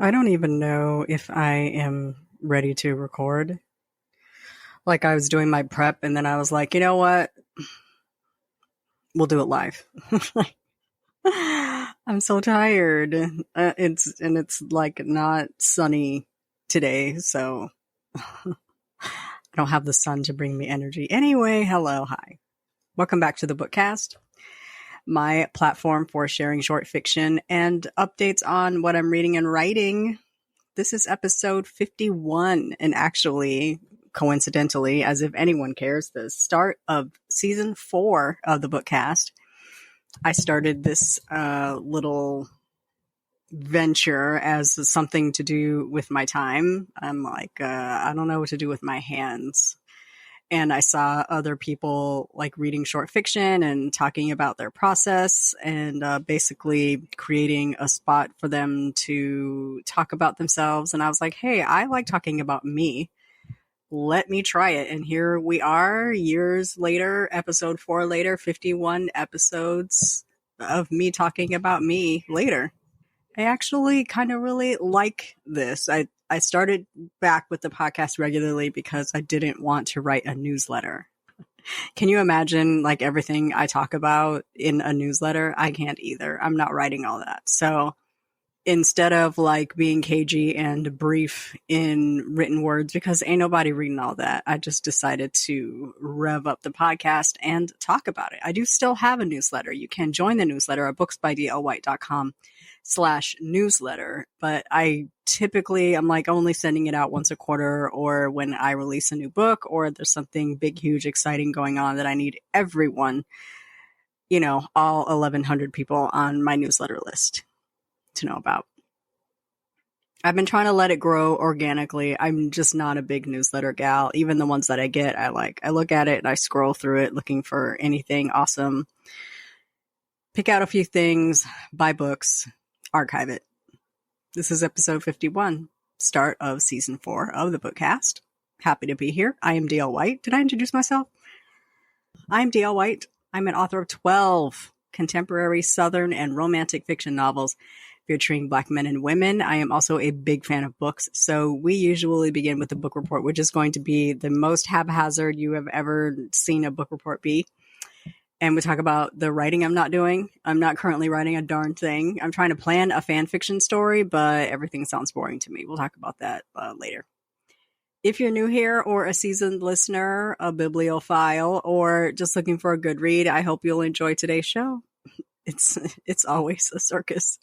I don't even know if I am ready to record. Like, I was doing my prep and then I was like, you know what? We'll do it live. I'm so tired. It's like not sunny today, so I don't have the sun to bring me energy. Anyway, hello, hi. Welcome back to the Bookcast, my platform for sharing short fiction and updates on what I'm reading and writing. This is episode 51, and actually, coincidentally, as if anyone cares, the start of season 4 of the Bookcast. I started this little venture as something to do with my time. I'm like, I don't know what to do with my hands. And I saw other people like reading short fiction and talking about their process and basically creating a spot for them to talk about themselves. And I was like, hey, I like talking about me. Let me try it. And here we are years later, episode 4 later, 51 episodes of me talking about me later. I actually kind of really like this. I started back with the podcast regularly because I didn't want to write a newsletter. Can you imagine like everything I talk about in a newsletter? I can't either. I'm not writing all that. So instead of like being cagey and brief in written words, because ain't nobody reading all that, I just decided to rev up the podcast and talk about it. I do still have a newsletter. You can join the newsletter at booksbydlwhite.com/newsletter. But I'm like only sending it out once a quarter, or when I release a new book, or there's something big, huge, exciting going on that I need everyone, all 1,100 people on my newsletter list to know about. I've been trying to let it grow organically. I'm just not a big newsletter gal. Even the ones that I get, I look at it and I scroll through it looking for anything awesome. Pick out a few things, buy books, archive it. This is episode 51, start of season 4 of the Bookcast. Happy to be here. I am DL White. Did I introduce myself? I'm DL White. I'm an author of 12 contemporary Southern and romantic fiction novels featuring Black men and women. I am also a big fan of books, so we usually begin with the book report, which is going to be the most haphazard you have ever seen a book report be. And we talk about the writing I'm not doing. I'm not currently writing a darn thing. I'm trying to plan a fan fiction story, but everything sounds boring to me. We'll talk about that later. If you're new here or a seasoned listener, a bibliophile, or just looking for a good read, I hope you'll enjoy today's show. It's always a circus.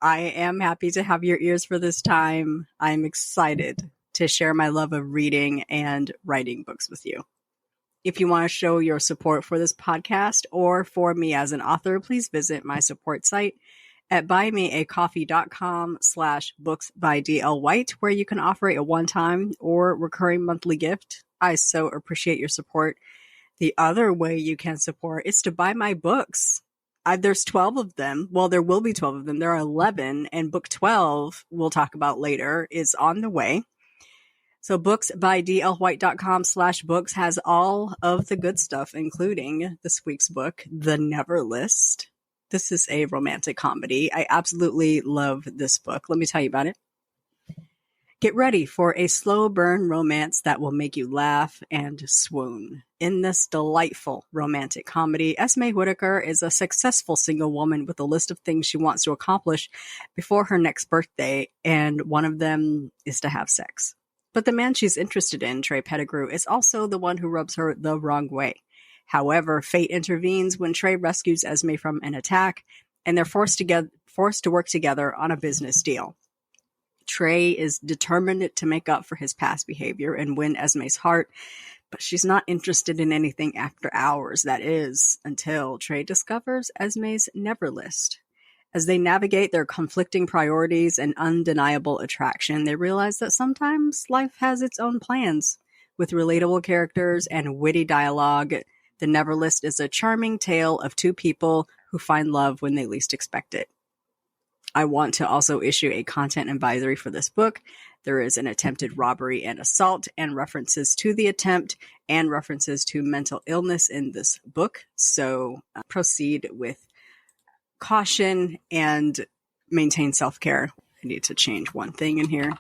I am happy to have your ears for this time. I'm excited to share my love of reading and writing books with you. If you want to show your support for this podcast or for me as an author, please visit my support site at buymeacoffee.com/booksbydlwhite, where you can offer a one-time or recurring monthly gift. I so appreciate your support. The other way you can support is to buy my books. There's 12 of them. Well, there will be 12 of them. There are 11, and book 12, we'll talk about later, is on the way. So booksbydlwhite.com/books has all of the good stuff, including this week's book, The Never List. This is a romantic comedy. I absolutely love this book. Let me tell you about it. Get ready for a slow burn romance that will make you laugh and swoon. In this delightful romantic comedy, Esme Whitaker is a successful single woman with a list of things she wants to accomplish before her next birthday, and one of them is to have sex. But the man she's interested in, Trey Pettigrew, is also the one who rubs her the wrong way. However, fate intervenes when Trey rescues Esme from an attack, and they're forced to work together on a business deal. Trey is determined to make up for his past behavior and win Esme's heart, but she's not interested in anything after hours, that is, until Trey discovers Esme's Never List. As they navigate their conflicting priorities and undeniable attraction, they realize that sometimes life has its own plans. With relatable characters and witty dialogue, The Never List is a charming tale of two people who find love when they least expect it. I want to also issue a content advisory for this book. There is an attempted robbery and assault, and references to the attempt and references to mental illness in this book. So proceed with caution and maintain self-care I need to change one thing in here.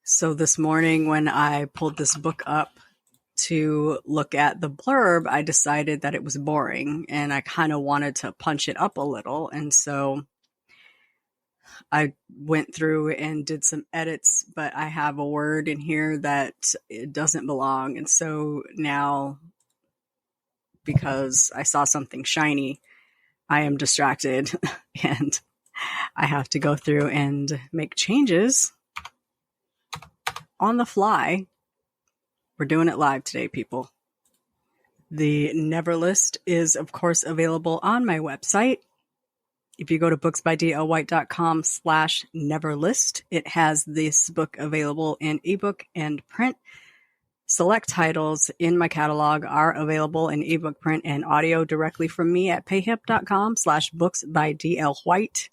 So this morning when I pulled this book up to look at the blurb, I decided that it was boring and I kind of wanted to punch it up a little. And so I went through and did some edits, but I have a word in here that it doesn't belong. And so now, because I saw something shiny, I am distracted and I have to go through and make changes on the fly. We're doing it live today, people. The Never List is, of course, available on my website. If you go to booksbydlwhite.com/neverlist, it has this book available in ebook and print. Select titles in my catalog are available in ebook, print, and audio directly from me at payhip.com/booksbydlwhite.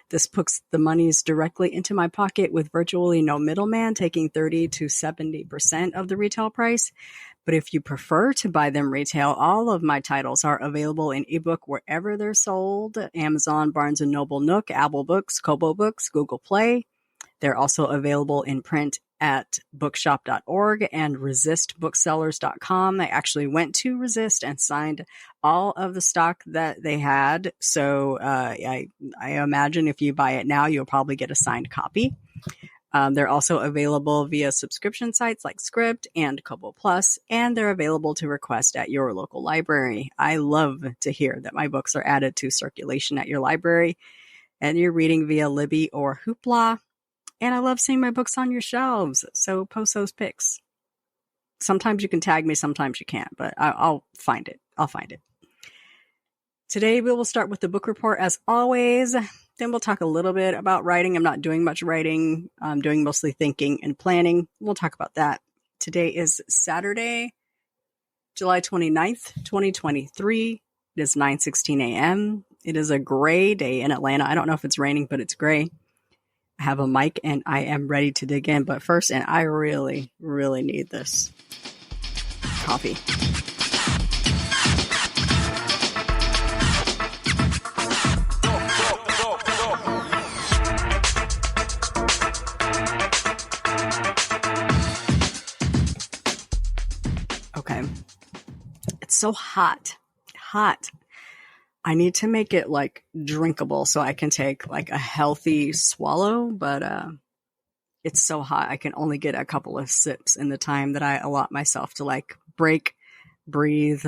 This puts the monies directly into my pocket with virtually no middleman, taking 30 to 70% of the retail price. But if you prefer to buy them retail, all of my titles are available in ebook wherever they're sold: Amazon, Barnes & Noble, Nook, Apple Books, Kobo Books, Google Play. They're also available in print at bookshop.org and resistbooksellers.com. I actually went to Resist and signed all of the stock that they had. So I imagine if you buy it now, you'll probably get a signed copy. They're also available via subscription sites like Scribd and Kobo Plus, and they're available to request at your local library. I love to hear that my books are added to circulation at your library and you're reading via Libby or Hoopla. And I love seeing my books on your shelves, so post those pics. Sometimes you can tag me, sometimes you can't, but I'll find it. I'll find it. Today we will start with the book report as always. Then we'll talk a little bit about writing. I'm not doing much writing. I'm doing mostly thinking and planning. We'll talk about that. Today is Saturday, July 29th, 2023. It is 9:16 a.m. It is a gray day in Atlanta. I don't know if it's raining, but it's gray. I have a mic and I am ready to dig in. But first, and I really, really need this coffee. Okay. It's so hot. I need to make it like drinkable so I can take like a healthy swallow, but it's so hot. I can only get a couple of sips in the time that I allot myself to like break, breathe,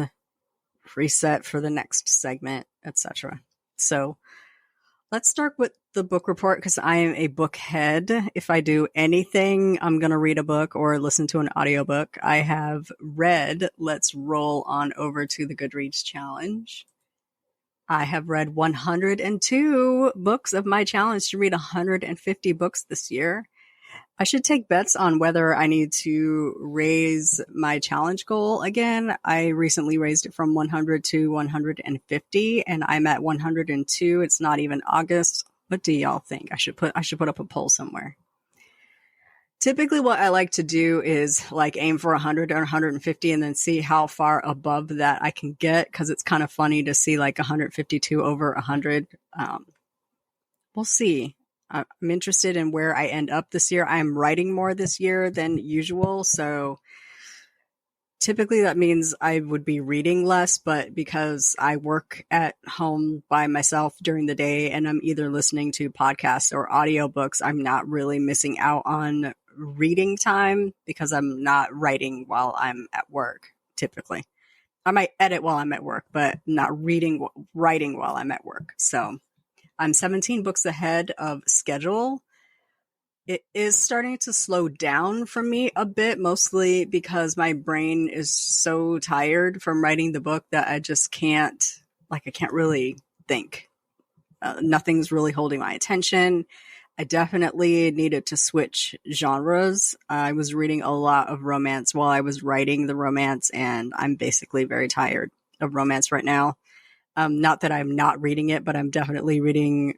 reset for the next segment, etc. So let's start with the book report because I am a book head. If I do anything, I'm going to read a book or listen to an audiobook. I have read, let's roll on over to the Goodreads challenge. I have read 102 books of my challenge to read 150 books this year. I should take bets on whether I need to raise my challenge goal again. I recently raised it from 100 to 150 and I'm at 102. It's not even August. What do y'all think? I should put up a poll somewhere. Typically what I like to do is like aim for 100 or 150 and then see how far above that I can get because it's kind of funny to see like 152 over 100. We'll see. I'm interested in where I end up this year. I'm writing more this year than usual, so typically that means I would be reading less, but because I work at home by myself during the day and I'm either listening to podcasts or audiobooks, I'm not really missing out on reading time because I'm not writing while I'm at work, typically. I might edit while I'm at work, but not writing while I'm at work. So I'm 17 books ahead of schedule. It is starting to slow down for me a bit, mostly because my brain is so tired from writing the book that I just can't really think. Nothing's really holding my attention. I definitely needed to switch genres. I was reading a lot of romance while I was writing the romance, and I'm basically very tired of romance right now. Not that I'm not reading it, but I'm definitely reading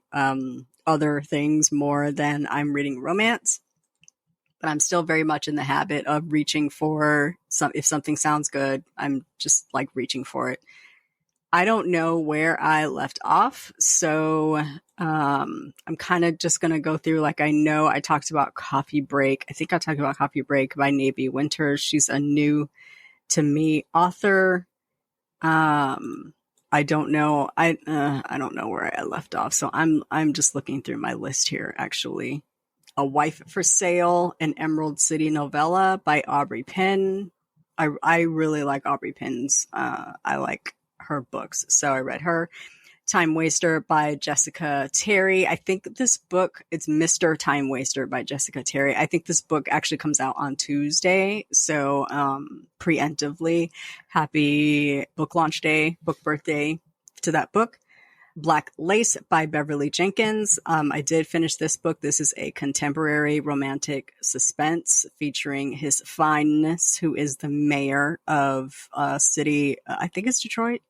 other things more than I'm reading romance. But I'm still very much in the habit of reaching for if something sounds good, I'm just like reaching for it. I don't know where I left off, so I'm kind of just going to go through, like, I know I talked about Coffee Break. I think I talked about Coffee Break by Navy Winters. She's a new to me author. I don't know. I don't know where I left off, so I'm just looking through my list here, actually. A Wife for Sale, an Emerald City novella by Aubrey Penn. I really like Aubrey Penn's. I like her books, so I read her. Time Waster by Jessica Terry. I think this book, it's Mr. Time Waster by Jessica Terry. I think this book actually comes out on Tuesday. So, preemptively, happy book launch day, book birthday to that book. Black Lace by Beverly Jenkins. I did finish this book. This is a contemporary romantic suspense featuring his fineness, who is the mayor of a city, I think it's Detroit.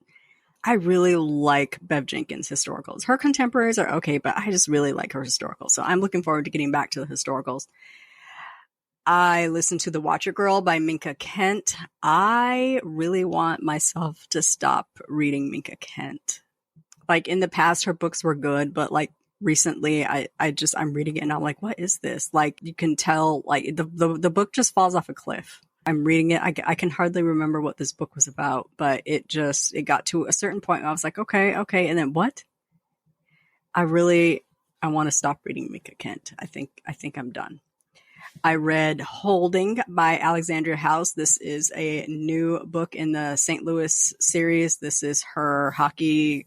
I really like Bev Jenkins' historicals. Her contemporaries are okay, but I just really like her historicals. So I'm looking forward to getting back to the historicals. I listened to The Watcher Girl by Minka Kent. I really want myself to stop reading Minka Kent. Like, in the past, her books were good, but like recently I'm reading it and I'm like, what is this? Like, you can tell, like, the book just falls off a cliff. I'm reading it. I can hardly remember what this book was about, but it got to a certain point where I was like, okay. And then what? I want to stop reading Minka Kent. I think I'm done. I read Holding by Alexandria House. This is a new book in the St. Louis series. This is her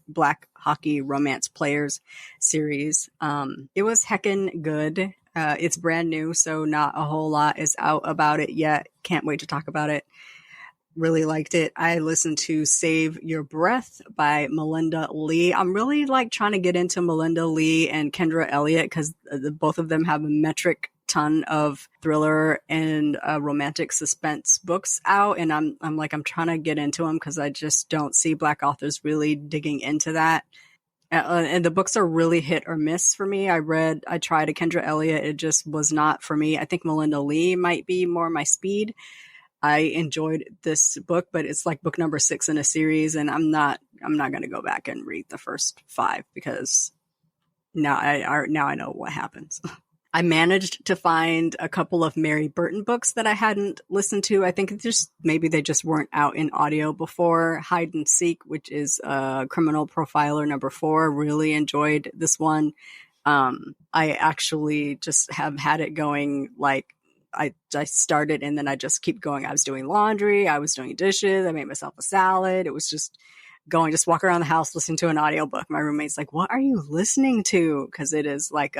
black hockey romance players series. It was heckin' good. It's brand new, so not a whole lot is out about it yet. Can't wait to talk about it. Really liked it. I listened to Save Your Breath by Melinda Lee. I'm really like trying to get into Melinda Lee and Kendra Elliott because both of them have a metric ton of thriller and romantic suspense books out, and I'm trying to get into them because I just don't see Black authors really digging into that. And the books are really hit or miss for me. I tried a Kendra Elliott. It just was not for me. I think Melinda Lee might be more my speed. I enjoyed this book, but it's like book number 6 in a series. And I'm not going to go back and read the first 5 because now I know what happens. I managed to find a couple of Mary Burton books that I hadn't listened to. I think maybe they just weren't out in audio before. Hide and Seek, which is Criminal Profiler number 4. Really enjoyed this one. I actually just have had it going, like, I started and then I just keep going. I was doing laundry. I was doing dishes. I made myself a salad. It was just just walk around the house, listening to an audiobook. My roommate's like, what are you listening to? Because it is like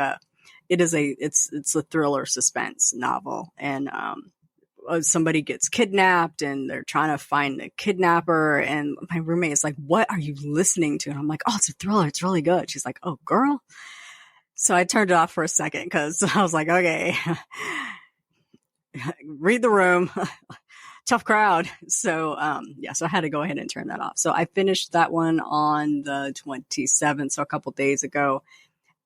it's a thriller suspense novel, and somebody gets kidnapped and they're trying to find the kidnapper, and my roommate is like, what are you listening to? And I'm like, oh, it's a thriller, it's really good. She's like, oh girl. So I turned it off for a second because I was like, okay, read the room. Tough crowd. So so I had to go ahead and turn that off. So I finished that one on the 27th, so a couple days ago.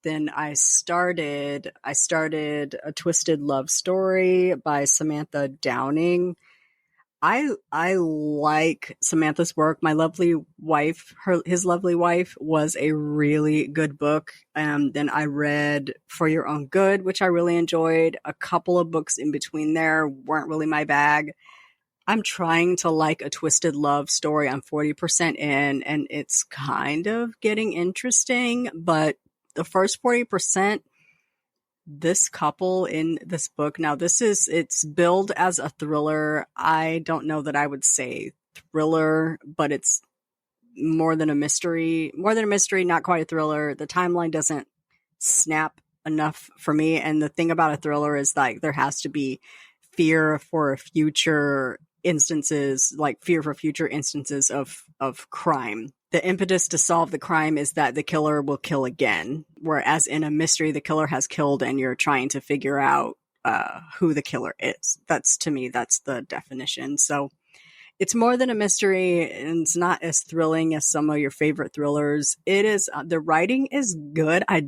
Then I started A Twisted Love Story by Samantha Downing. I like Samantha's work. My Lovely Wife, His Lovely Wife was a really good book. Then I read For Your Own Good, which I really enjoyed. A couple of books in between there weren't really my bag. I'm trying to like A Twisted Love Story. I'm 40% in, and it's kind of getting interesting, but the first 40%, this couple in this book, now it's billed as a thriller. I don't know that I would say thriller, but it's more than a mystery, not quite a thriller. The timeline doesn't snap enough for me. And the thing about a thriller is like there has to be fear for future instances of crime. The impetus to solve the crime is that the killer will kill again. Whereas in a mystery, the killer has killed and you're trying to figure out who the killer is. That's the definition. So it's more than a mystery, and it's not as thrilling as some of your favorite thrillers. It is, the writing is good. I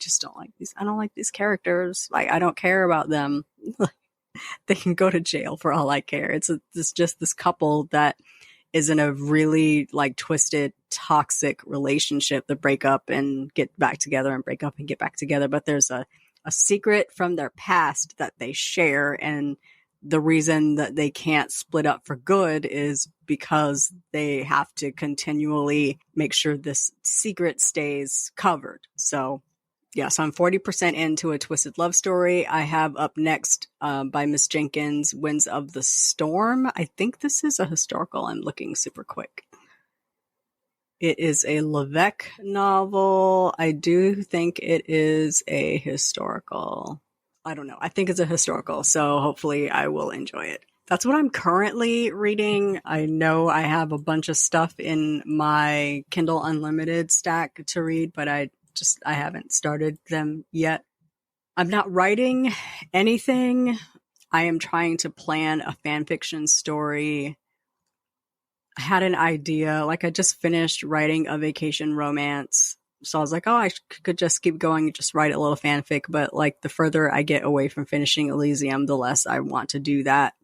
just don't like these. I don't like these characters. Like, I don't care about them. They can go to jail for all I care. It's just this couple that is in a really like twisted, toxic relationship. They break up and get back together and break up and get back together. But there's a secret from their past that they share. And the reason that they can't split up for good is because they have to continually make sure this secret stays covered. So yeah, so I'm 40% into a twisted love story. I have up next by Miss Jenkins, Winds of the Storm. I think this is a historical. I'm looking super quick. It is a Levesque novel. I do think it is a historical. I don't know. I think it's a historical, so hopefully I will enjoy it. That's what I'm currently reading. I know I have a bunch of stuff in my Kindle Unlimited stack to read, but I haven't started them yet. I'm not writing anything. I am trying to plan a fan fiction story. I had an idea, like I just finished writing a vacation romance. So I was like, oh, I could just keep going and just write a little fanfic. But like the further I get away from finishing Elysium, the less I want to do that.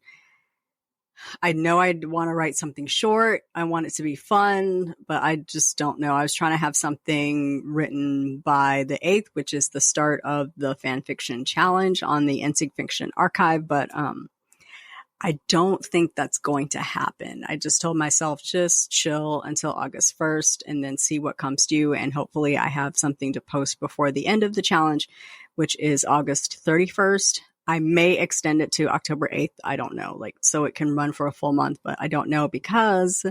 I know I'd want to write something short. I want it to be fun, but I just don't know. I was trying to have something written by the 8th, which is the start of the fan fiction challenge on the NYSNC-Fiction archive, but I don't think that's going to happen. I just told myself, just chill until August 1st and then see what comes to you. And hopefully I have something to post before the end of the challenge, which is August 31st. I may extend it to October 8th. I don't know, like, so it can run for a full month, but I don't know because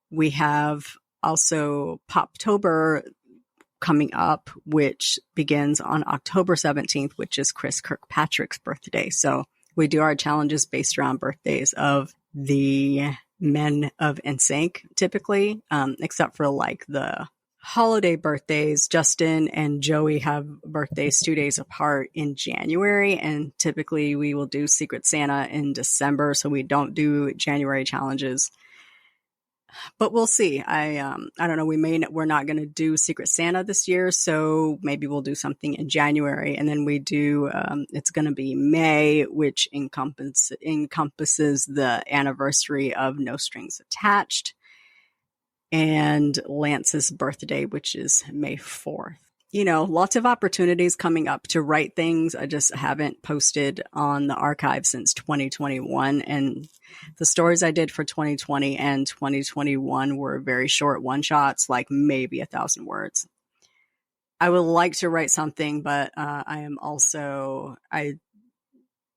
we have also Poptober coming up, which begins on October 17th, which is Chris Kirkpatrick's birthday. So we do our challenges based around birthdays of the men of NSYNC typically, except for like the holiday birthdays. Justin and Joey have birthdays 2 days apart in January, and typically we will do Secret Santa in December, so we don't do January challenges. But we'll see. I don't know. We're not going to do Secret Santa this year, so maybe we'll do something in January, and then we do. It's going to be May, which encompasses the anniversary of No Strings Attached, and Lance's birthday, which is May 4th. You know, lots of opportunities coming up to write things. I just haven't posted on the archive since 2021. And the stories I did for 2020 and 2021 were very short one-shots, like maybe 1,000 words. I would like to write something, but I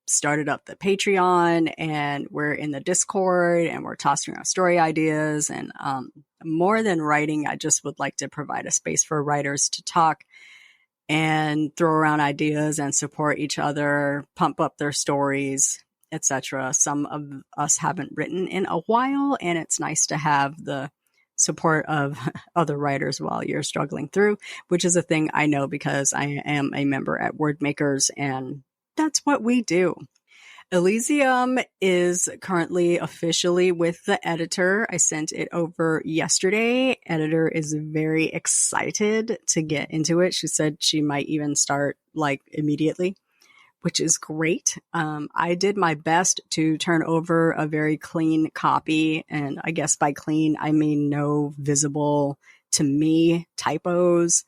started up the Patreon and we're in the Discord and we're tossing around story ideas. And more than writing, I just would like to provide a space for writers to talk and throw around ideas and support each other, pump up their stories, etc. Some of us haven't written in a while, and it's nice to have the support of other writers while you're struggling through, which is a thing I know because I am a member at Wordmakers, and that's what we do. Elysium is currently officially with the editor. I sent it over yesterday. Editor is very excited to get into it. She said she might even start like immediately, which is great. I did my best to turn over a very clean copy. And I guess by clean, I mean no visible to me typos.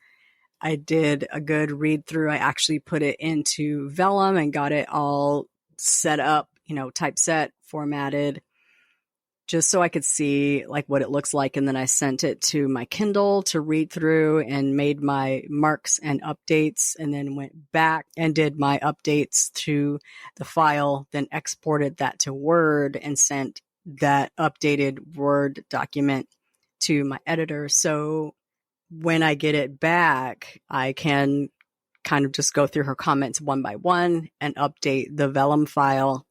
I did a good read through. I actually put it into Vellum and got it all set up, typeset, formatted, just so I could see like what it looks like. And then I sent it to my Kindle to read through and made my marks and updates, and then went back and did my updates to the file, then exported that to Word and sent that updated Word document to my editor. So when I get it back, I can kind of just go through her comments one by one and update the Vellum file.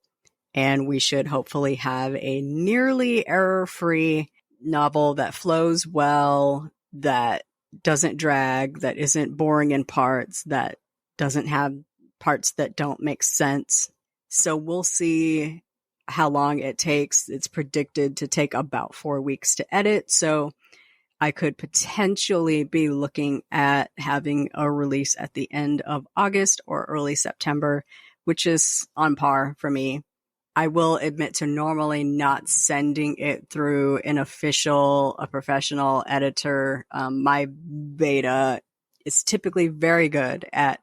And we should hopefully have a nearly error-free novel that flows well, that doesn't drag, that isn't boring in parts, that doesn't have parts that don't make sense. So we'll see how long it takes. It's predicted to take about 4 weeks to edit. So I could potentially be looking at having a release at the end of August or early September, which is on par for me. I will admit to normally not sending it through a professional editor. My beta is typically very good at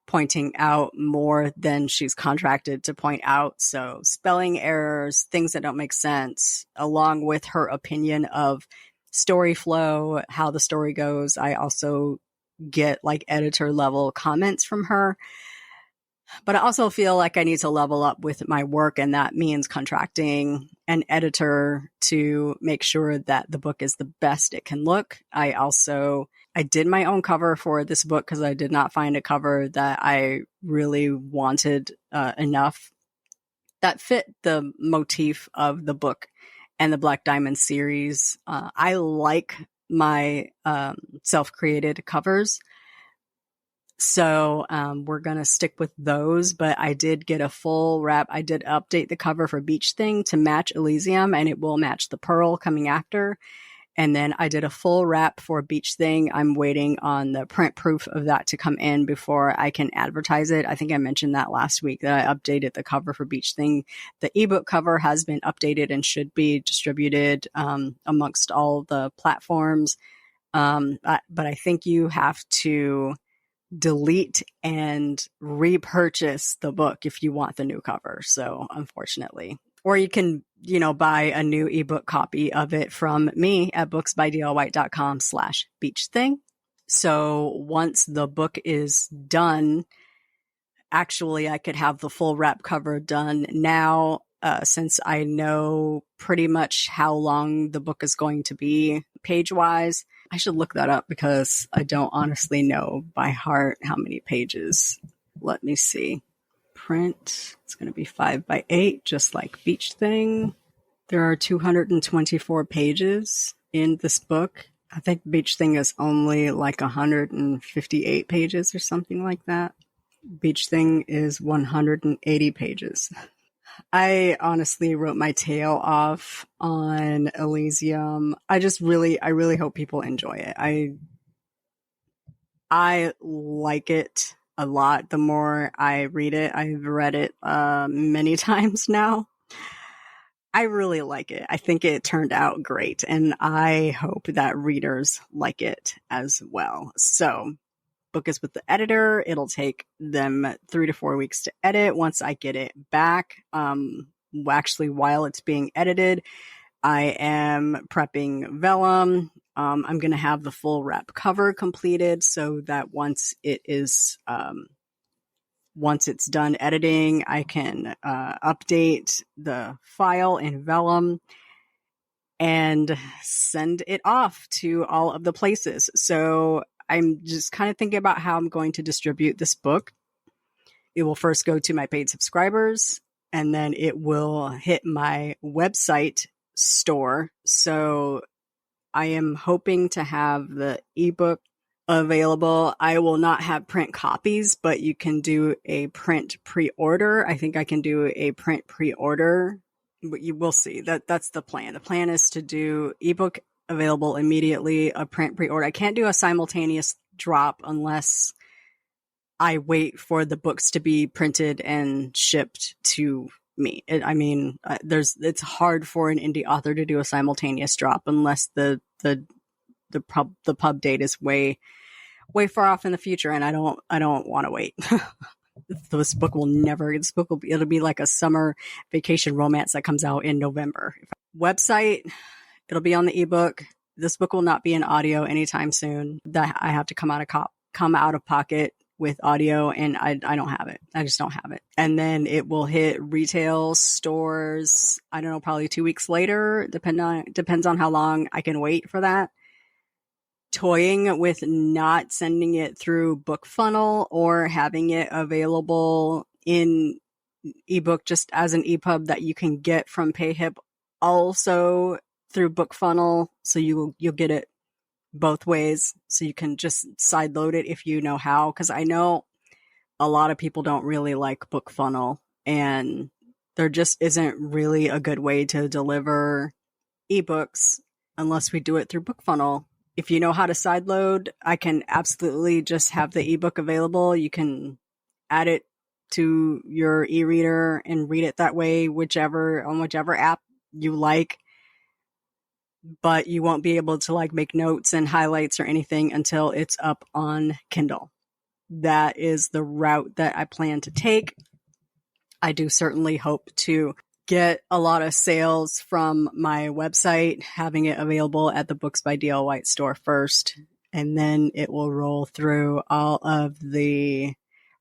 pointing out more than she's contracted to point out. So spelling errors, things that don't make sense, along with her opinion of story flow, how the story goes. I also get like editor level comments from her. But I also feel like I need to level up with my work, and that means contracting an editor to make sure that the book is the best it can look. I did my own cover for this book because I did not find a cover that I really wanted enough that fit the motif of the book and the Black Diamond series. I like my self-created covers. So we're going to stick with those, but I did get a full wrap. I did update the cover for Beach Thing to match Elysium, and it will match the Pearl coming after. And then I did a full wrap for Beach Thing. I'm waiting on the print proof of that to come in before I can advertise it. I think I mentioned that last week that I updated the cover for Beach Thing. The ebook cover has been updated and should be distributed amongst all the platforms. But I think you have to delete and repurchase the book if you want the new cover. So unfortunately, or you can, buy a new ebook copy of it from me at booksbydlwhite.com/beachthing. So once the book is done, actually I could have the full wrap cover done now, since I know pretty much how long the book is going to be page-wise. I should look that up because I don't honestly know by heart how many pages. Let me see. Print. It's going to be 5x8, just like Beach Thing. There are 224 pages in this book. I think Beach Thing is only like 158 pages or something like that. Beach Thing is 180 pages. I honestly wrote my tail off on Elysium. I really hope people enjoy it. I like it a lot. The more I read it, I've read it many times now. I really like it. I think it turned out great, and I hope that readers like it as well. So, book is with the editor. It'll take them 3 to 4 weeks to edit. Once I get it back, actually while it's being edited, I am prepping vellum. I'm going to have the full wrap cover completed so that once it's done editing, I can update the file in vellum and send it off to all of the places. So I'm just kind of thinking about how I'm going to distribute this book. It will first go to my paid subscribers, and then it will hit my website store. So I am hoping to have the ebook available. I will not have print copies, but you can do a print pre-order. I think I can do a print pre-order, but you will see. That's the plan. The plan is to do ebook available immediately, a print pre-order. I can't do a simultaneous drop unless I wait for the books to be printed and shipped to me. It's hard for an indie author to do a simultaneous drop unless the pub date is way far off in the future, and I don't want to wait. It'll be like a summer vacation romance that comes out in November. Website, it'll be on the ebook. This book will not be in audio anytime soon. That I have to come out of pocket with audio, and I don't have it. I just don't have it. And then it will hit retail stores, I don't know, probably 2 weeks later. Depends on how long I can wait for that. Toying with not sending it through BookFunnel or having it available in ebook just as an EPUB that you can get from PayHip also through BookFunnel. So you'll get it both ways. So you can just side load it if you know how. Because I know a lot of people don't really like BookFunnel, and there just isn't really a good way to deliver ebooks unless we do it through BookFunnel. If you know how to sideload, I can absolutely just have the ebook available. You can add it to your e-reader and read it that way, on whichever app you like. But you won't be able to like make notes and highlights or anything until it's up on Kindle. That is the route that I plan to take. I do certainly hope to get a lot of sales from my website, having it available at the Books by D.L. White store first, and then it will roll through all of the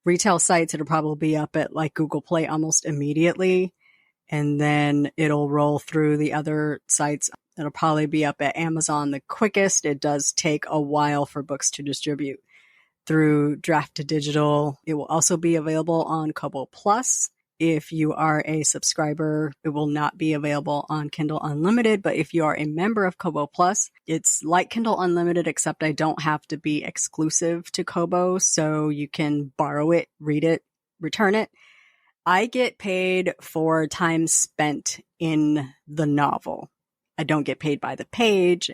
retail sites. It'll probably be up at like Google Play almost immediately, and then it'll roll through the other sites. It'll probably be up at Amazon the quickest. It does take a while for books to distribute through Draft to Digital. It will also be available on Kobo Plus. If you are a subscriber, it will not be available on Kindle Unlimited, but if you are a member of Kobo Plus, it's like Kindle Unlimited, except I don't have to be exclusive to Kobo, so you can borrow it, read it, return it. I get paid for time spent in the novel. I don't get paid by the page.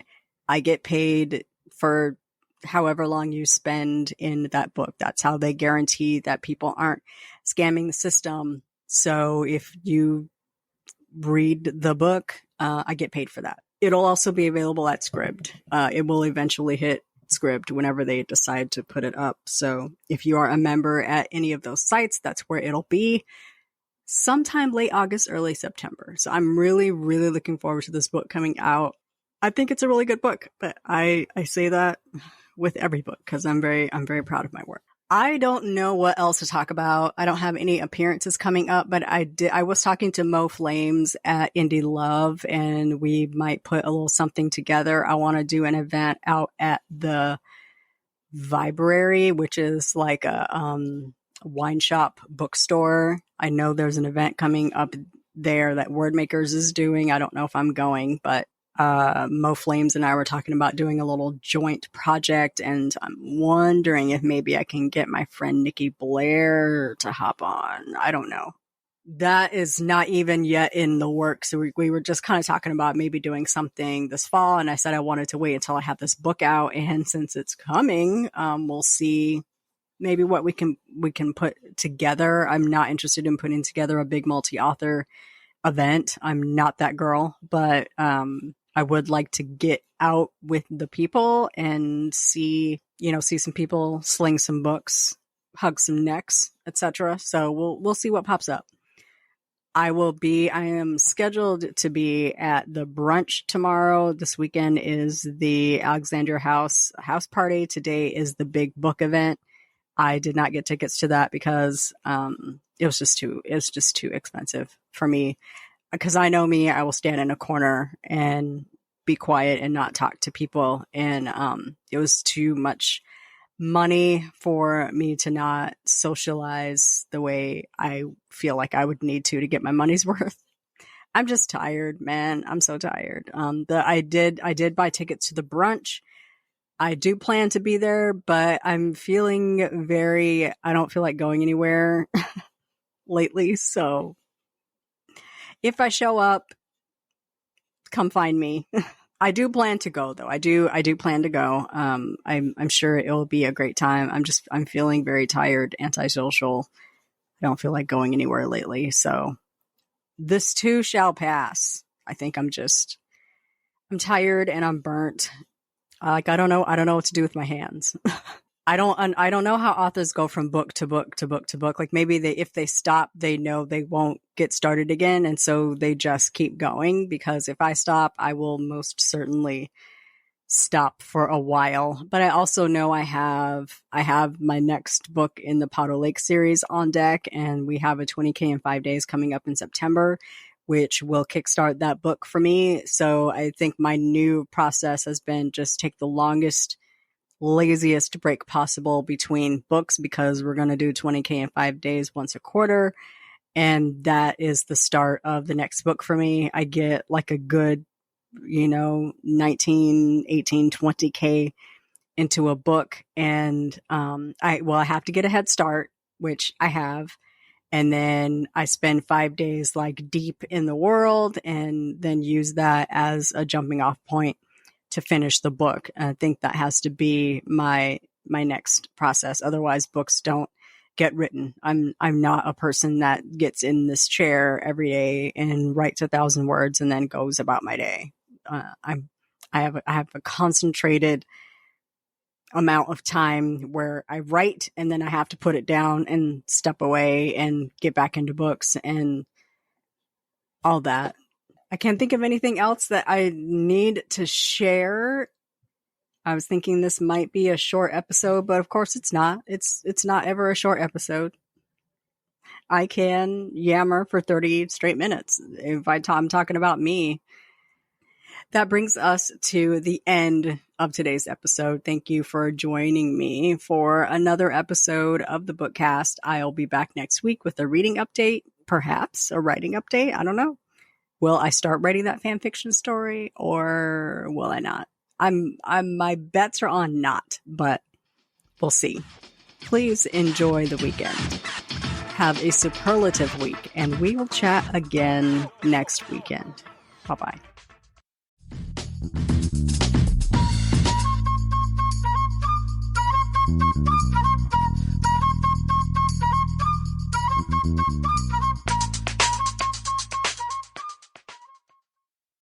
I get paid for however long you spend in that book. That's how they guarantee that people aren't scamming the system. So if you read the book, I get paid for that. It'll also be available at Scribd. It will eventually hit Scribd whenever they decide to put it up. So if you are a member at any of those sites, that's where it'll be sometime late August, early September. So I'm really, really looking forward to this book coming out. I think it's a really good book, but I say that with every book because I'm very proud of my work. I don't know what else to talk about. I don't have any appearances coming up, but I was talking to Mo Flames at Indie Love, and we might put a little something together. I want to do an event out at the Vibrary, which is like a wine shop bookstore. I know there's an event coming up there that Wordmakers is doing. I don't know if I'm going, but Mo Flames and I were talking about doing a little joint project, and I'm wondering if maybe I can get my friend Nikki Blair to hop on. I don't know. That is not even yet in the works. So we were just kind of talking about maybe doing something this fall, and I said I wanted to wait until I have this book out, and since it's coming, we'll see maybe what we can put together. I'm not interested in putting together a big multi-author event. I'm not that girl, but I would like to get out with the people and see some people sling some books, hug some necks, etc. So we'll see what pops up. I am scheduled to be at the brunch tomorrow. This weekend is the Alexandria house party. Today is the big book event. I did not get tickets to that because it was just too expensive for me. Because I know me, I will stand in a corner and be quiet and not talk to people. And it was too much money for me to not socialize the way I feel like I would need to get my money's worth. I'm just tired, man. I'm so tired. I did buy tickets to the brunch. I do plan to be there, but I'm feeling I don't feel like going anywhere lately. So if I show up, come find me. I do plan to go though. I do plan to go. I'm sure it will be a great time. I'm feeling very tired, antisocial. I don't feel like going anywhere lately. So this too shall pass. I think I'm tired and I'm burnt. I don't know what to do with my hands. I don't know how authors go from book to book to book to book. Like maybe if they stop, they know they won't get started again. And so they just keep going, because if I stop, I will most certainly stop for a while. But I also know I have my next book in the Powder Lake series on deck, and we have a 20K in 5 days coming up in September, which will kickstart that book for me. So I think my new process has been just take the longest, laziest break possible between books, because we're going to do 20K in 5 days once a quarter. And that is the start of the next book for me. I get like a good, 19, 18, 20K into a book. And I have to get a head start, which I have. And then I spend 5 days like deep in the world, and then use that as a jumping off point to finish the book. And I think that has to be my next process. Otherwise, books don't get written. I'm not a person that gets in this chair every day and writes 1,000 words and then goes about my day. I have a concentrated amount of time where I write and then I have to put it down and step away and get back into books and all that. I can't think of anything else that I need to share. I was thinking this might be a short episode, but of course it's not. It's not ever a short episode. I can yammer for 30 straight minutes if I'm talking about me. That brings us to the end of today's episode. Thank you for joining me for another episode of the Bookcast. I'll be back next week with a reading update, perhaps a writing update. I don't know. Will I start writing that fan fiction story or will I not? My bets are on not, but we'll see. Please enjoy the weekend. Have a superlative week, and we will chat again next weekend. Bye-bye.